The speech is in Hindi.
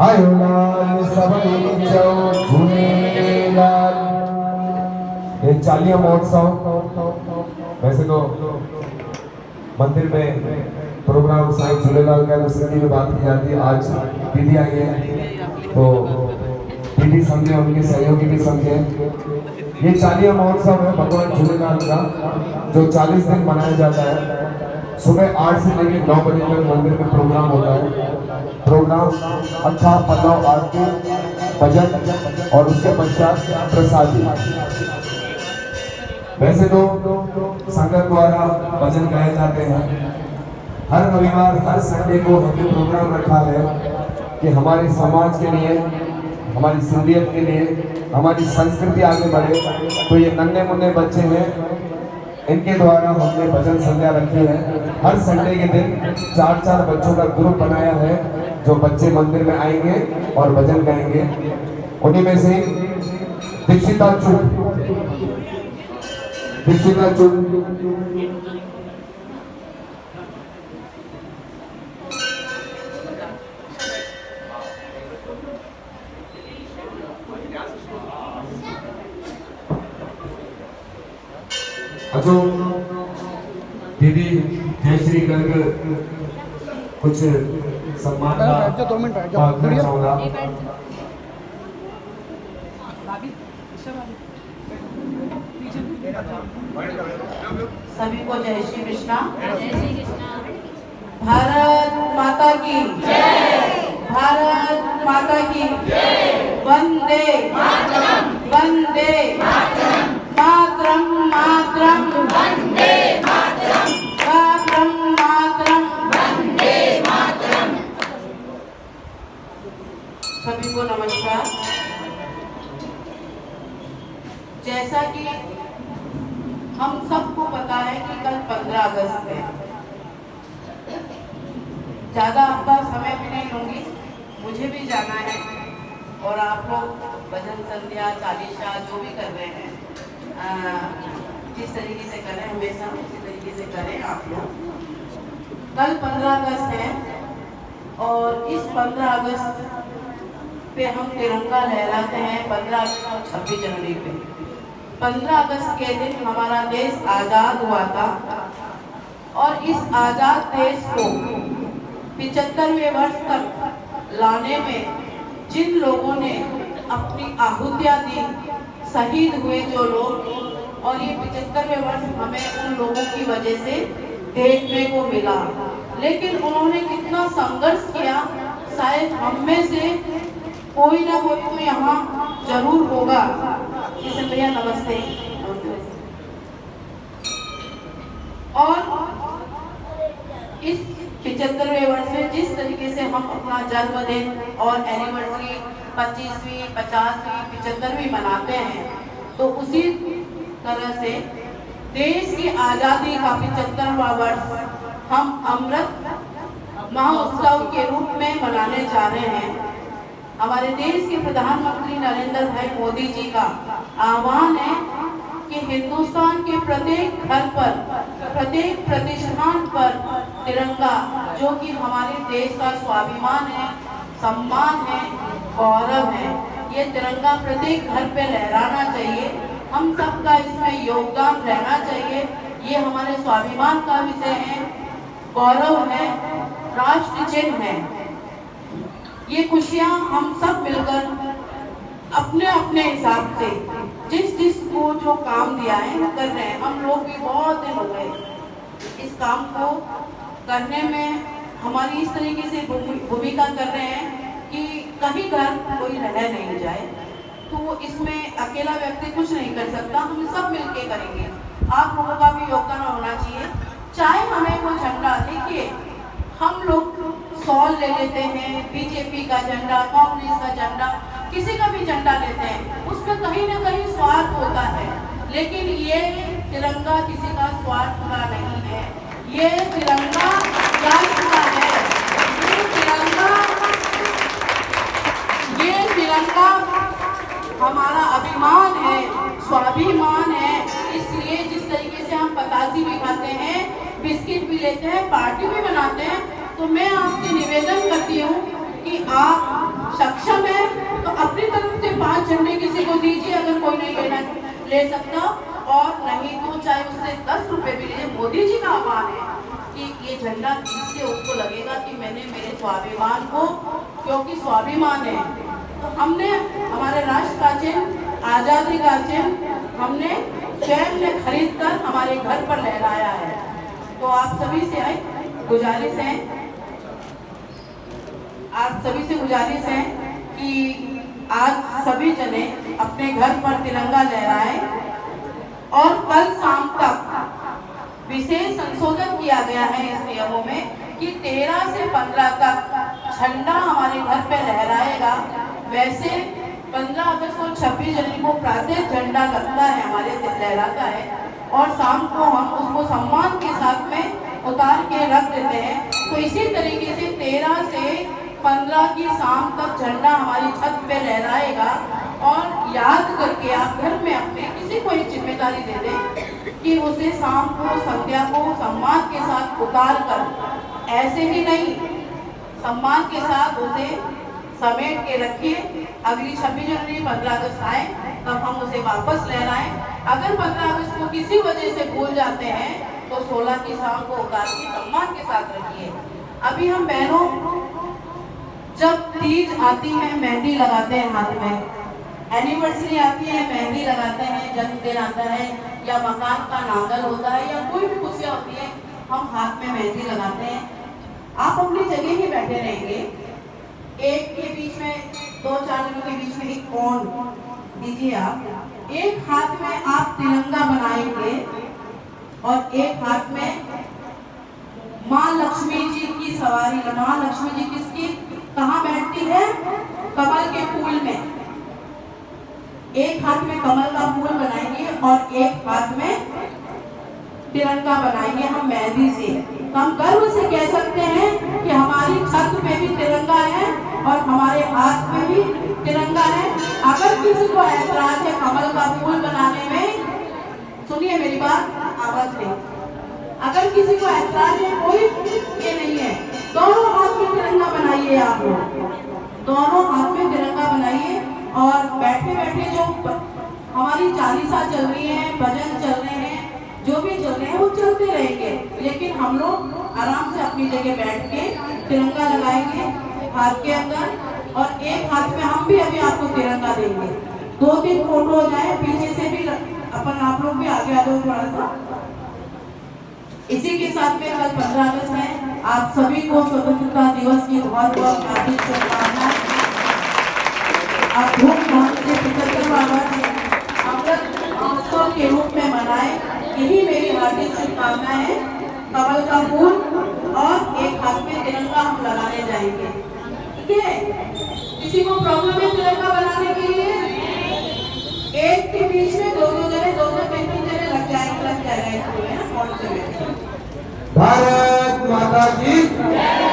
आयुलाल सबरी झूलेलाल। ये चालिया महोत्सव वैसे तो मंदिर में प्रोग्राम साईं झूलेलाल का तो सिंधी में बात की जाती है। आज दीदी आई है तो दीदी समझे, उनके सहयोगी भी समझे। ये चालिया महोत्सव है भगवान झूलेलाल का जो 40 दिन मनाया जाता है। सुबह 8 से लेकर 9 बजे तक मंदिर में प्रोग्राम होता है। प्रोग्राम अट्ठा पल्लव आरती, भजन और उसके पश्चात प्रसादी। वैसे तो संगत द्वारा भजन गाए जाते हैं। हर रविवार हर संडे को हमने प्रोग्राम रखा है कि हमारे समाज के लिए, हमारी सिंधियत के लिए, हमारी संस्कृति आगे बढ़े। तो ये नन्हे मुन्ने बच्चे हैं, इनके द्वारा हमने भजन संध्या रखी है। हर संडे के दिन 4-4 बच्चों का ग्रुप बनाया है जो बच्चे मंदिर में आएंगे और भजन गाएंगे। उन्हीं में से दीक्षिता चुप अचो दीदी जयश्री गर्ग कुछ सम्मान का 2 मिनट करना चाहूँगा। सभी को जय श्री कृष्णा। भारत माता की जय। भारत माता की जय। वंदे मातरम। वंदे मातरम। मातरम मातरम वंदे मातरम। मातरम मातरम वंदे मातरम। सभी को नमस्कार। जैसा कि हम सबको पता है कि कल 15 अगस्त है। ज़्यादा आपका समय भी नहीं लूँगी, मुझे भी जाना है और आप लोग भजन संध्या चालीसा जो भी कर रहे हैं जिस तरीके से करें हमेशा उसी तरीके से करें आप लोग। कल 15 अगस्त है और इस 15 अगस्त पे हम तिरंगा लहराते हैं। 15 अगस्त और 26 जनवरी पे 15 अगस्त के दिन हमारा देश आज़ाद हुआ था और इस आज़ाद देश को 75वें वर्ष तक लाने में जिन लोगों ने अपनी आहुतियाँ दी, शहीद हुए जो लोग, और ये 75वें वर्ष हमें उन लोगों की वजह से देखने को मिला। लेकिन उन्होंने कितना संघर्ष किया, शायद हम में से कोई ना कोई तो यहाँ जरूर होगा। किशन भैया नमस्ते। और इस 75वें वर्ष में जिस तरीके से हम अपना जन्मदिन और एनिवर्सरी 25वीं, 50वीं, 75वीं मनाते हैं, तो उसी तरह से देश की आज़ादी का 75वां वर्ष हम अमृत महोत्सव के रूप में मनाने जा रहे हैं। हमारे देश के प्रधानमंत्री नरेंद्र भाई मोदी जी का आह्वान है कि हिंदुस्तान के प्रत्येक घर पर, प्रत्येक प्रतिष्ठान पर तिरंगा, जो कि हमारे देश का स्वाभिमान है, सम्मान है, गौरव है, ये तिरंगा प्रत्येक घर पे लहराना चाहिए। हम सबका इसमें योगदान रहना चाहिए। ये हमारे स्वाभिमान का विषय है, गौरव है, राष्ट्र चिन्ह है। ये खुशियाँ हम सब मिलकर अपने अपने हिसाब से जिस को जो काम दिया है वो कर रहे हैं। हम लोग भी बहुत दिन हो गए इस काम को करने में, हमारी इस तरीके से भूमिका कर रहे हैं कि कहीं घर कोई रह नहीं जाए। तो इसमें अकेला व्यक्ति कुछ नहीं कर सकता, हम सब मिलके करेंगे। आप लोगों का भी योगदान होना चाहिए। चाहे हमें वो झंडा, देखिए हम लोग शॉल ले लेते हैं, बीजेपी का झंडा, कांग्रेस का झंडा, किसी का भी झंडा लेते हैं, उसमें कहीं ना कहीं स्वार्थ होता है। लेकिन ये तिरंगा किसी का स्वार्थ का नहीं है, ये तिरंगा राष्ट्र का है। ये तिरंगा हमारा अभिमान है, स्वाभिमान है। इसलिए जिस तरीके से हम पतासी भी खाते हैं, बिस्किट भी लेते हैं, पार्टी भी बनाते हैं, तो मैं आपसे निवेदन करती हूँ कि आप कोई नहीं ले सकता, और नहीं तो चाहे उससे 10 रुपए भी ले। मोदी जी का आह्वान है कि ये झंडा इससे उसको लगेगा कि मैंने मेरे स्वाभिमान को, क्योंकि स्वाभिमान है तो हमने हमारे राष्ट्र का चिन्ह, आजादी का चिन्ह हमने स्वयं ने खरीद कर हमारे घर पर लहराया है। तो आप सभी से गुजारिश है, आप सभी से गुजारिश है कि आज सभी जने अपने घर पर तिरंगा लहराएं, और कल शाम तक विशेष संशोधन किया गया है इस नियमों में कि 13 से 15 तक झंडा हमारे घर पे लहराएगा। वैसे 15 अगस्त और 26 जनवरी को प्रातः झंडा लगता है, हमारे लहराता है, और शाम को हम उसको सम्मान के साथ में उतार के रख देते हैं। तो इसी तरीके से 13 से 15 की शाम तक झंडा हमारी छत पे लहराएगा। और याद करके आप घर में अपने किसी को एक जिम्मेदारी दे दें कि उसे शाम को संध्या को सम्मान के साथ उतार कर, ऐसे ही नहीं, सम्मान के साथ उसे समेट के रखिए। अगली 26 जनवरी 15 अगस्त आए तब हम उसे वापस लहराएं। अगर 15 अगस्त को किसी वजह से भूल जाते हैं तो 16 की शाम को उतार के सम्मान के साथ रखिए। अभी हम बहनों जब तीज आती है मेहंदी लगाते हैं हाथ में, एनिवर्सरी आती है मेहंदी लगाते हैं, जन्मदिन आता है या मकान का नांगल होता है या कोई भी खुशियाँ होती है, हम हाथ में मेहंदी लगाते हैं। आप अपनी जगह ही बैठे रहेंगे, एक के बीच में 2-4 जनों के बीच में एक कोण दीजिए आप, एक हाथ में आप तिरंगा बनाएंगे और एक हाथ में माँ लक्ष्मी जी की सवारी। माँ लक्ष्मी जी किसकी कहाँ बैठती है? कमल के फूल में। एक हाथ में कमल का फूल बनाएंगे और एक हाथ में तिरंगा बनाएंगे हम मेहंदी से। तो हम गर्व से कह सकते हैं कि हमारी छत पे भी तिरंगा है और हमारे हाथ में भी तिरंगा है। अगर किसी को ऐतराज है कमल का फूल बनाने में, सुनिए मेरी बात, आवाज नहीं, अगर किसी को ऐतराज है, कोई ये नहीं है, दोनों हाथ में तिरंगा बनाइए। आप दोनों हाथ में तिरंगा बनाइए और बैठे बैठे जो हमारी चालीसा चल रही है, भजन चल रहे हैं, जो भी चल रहे हैं वो चलते रहेंगे, लेकिन हम लोग आराम से अपनी जगह बैठ के तिरंगा लगाएंगे हाथ के अंदर, और एक हाथ में हम भी अभी आपको तिरंगा देंगे। 2-3 फोटो हो जाए, पीछे से भी अपन आप लोग भी आगे आ जाओ थोड़ा सा। इसी के साथ में कल 15 अगस्त है, आप सभी को स्वतंत्रता दिवस की बहुत बहुत हार्दिक शुभकामनाएं। आप धूमधाम से 75वां वर्ष अमृत महोत्सव के रूप में मनाएं, यही मेरी हार्दिक शुभकामनाएं है। कमल का फूल और एक हाथ में तिरंगा हम लगाने जाएंगे, ठीक है? किसी को प्रॉब्लम है तिरंगा बनाने के लिए? एक के बीच में 2-2 जने, 2-3 जने लग जाएगा इसको, है ना? कौन से में? भारत माता की